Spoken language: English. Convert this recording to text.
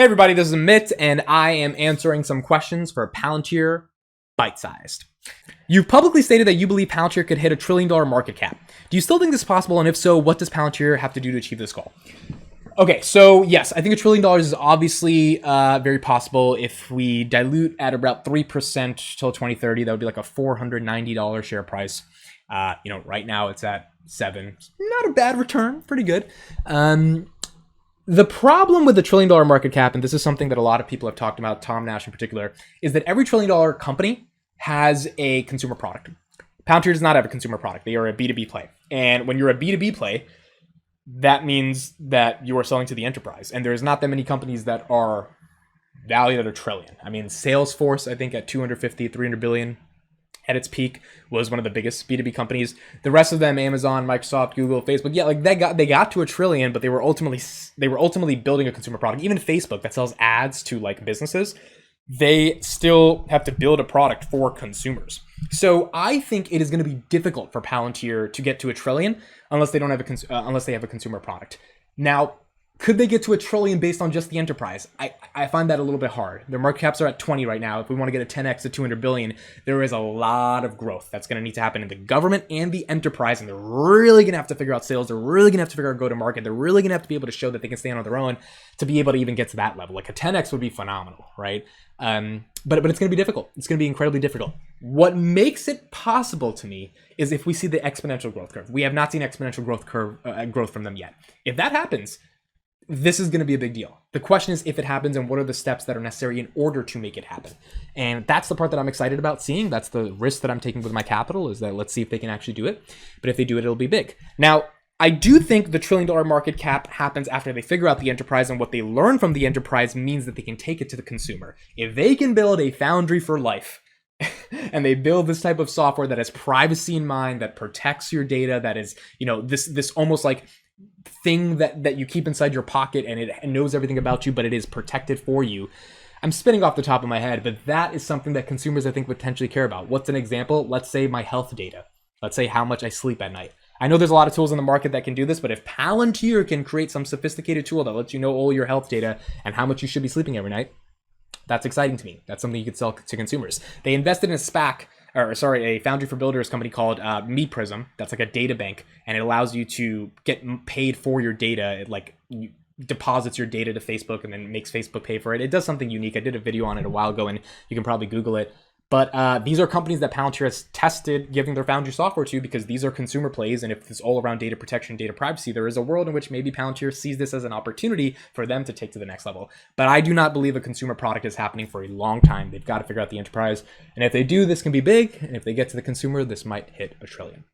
Hey everybody, this is Amit, and I am answering some questions for Palantir Bite-Sized. You've publicly stated that you believe Palantir could hit $1 trillion market cap. Do you still think this is possible, and if so, what does Palantir have to do to achieve this goal? Okay, so yes, I think $1 trillion is obviously very possible. If we dilute at about 3% till 2030, that would be like a $490 share price. Right now it's at $7. Not a bad return, pretty good. The problem with the $1 trillion market cap, and this is something that a lot of people have talked about, Tom Nash in particular, is that every $1 trillion company has a consumer product. Palantir does not have a consumer product. They are a B2B play. And when you're a B2B play, that means that you are selling to the enterprise. And there's not that many companies that are valued at $1 trillion. I mean, Salesforce, I think at 250, 300 billion at its peak, was one of the biggest B2B companies. The rest of them, Amazon, Microsoft, Google, Facebook, they got to $1 trillion, but they were ultimately building a consumer product. Even Facebook that sells ads to like businesses, they still have to build a product for consumers. So I think it is going to be difficult for Palantir to get to $1 trillion unless they don't have unless they have a consumer product. Now, could they get to $1 trillion based on just the enterprise? I find that a little bit hard. Their market caps are at 20 right now. If we want to get a 10x to 200 billion, there is a lot of growth that's going to need to happen in the government and the enterprise. And they're really going to have to figure out sales. They're really going to have to figure out go-to-market. They're really going to have to be able to show that they can stand on their own to be able to even get to that level. Like a 10x would be phenomenal, right? But it's going to be difficult. It's going to be incredibly difficult. What makes it possible to me is if we see the exponential growth curve. We have not seen exponential growth from them yet. If that happens, this is going to be a big deal. The question is if it happens and what are the steps that are necessary in order to make it happen. And that's the part that I'm excited about seeing. That's the risk that I'm taking with my capital, is that let's see if they can actually do it. But if they do it, it'll be big. Now, I do think the $1 trillion market cap happens after they figure out the enterprise, and what they learn from the enterprise means that they can take it to the consumer. If they can build a foundry for life, and they build this type of software that has privacy in mind, that protects your data, that is, this almost like thing that you keep inside your pocket, and it knows everything about you, but it is protected for you. I'm spinning off the top of my head, but that is something that consumers, I think, potentially care about. What's an example? Let's say my health data. Let's say how much I sleep at night. I know there's a lot of tools in the market that can do this, but if Palantir can create some sophisticated tool that lets you know all your health data and how much you should be sleeping every night, that's exciting to me. That's something you could sell to consumers. They invested in a foundry for builders company called MePrism. That's like a data bank, and it allows you to get paid for your data. It deposits your data to Facebook and then makes Facebook pay for it. It does something unique. I did a video on it a while ago, and you can probably Google it. But these are companies that Palantir has tested giving their foundry software to, because these are consumer plays. And if it's all around data protection, data privacy, there is a world in which maybe Palantir sees this as an opportunity for them to take to the next level. But I do not believe a consumer product is happening for a long time. They've got to figure out the enterprise. And if they do, this can be big. And if they get to the consumer, this might hit $1 trillion.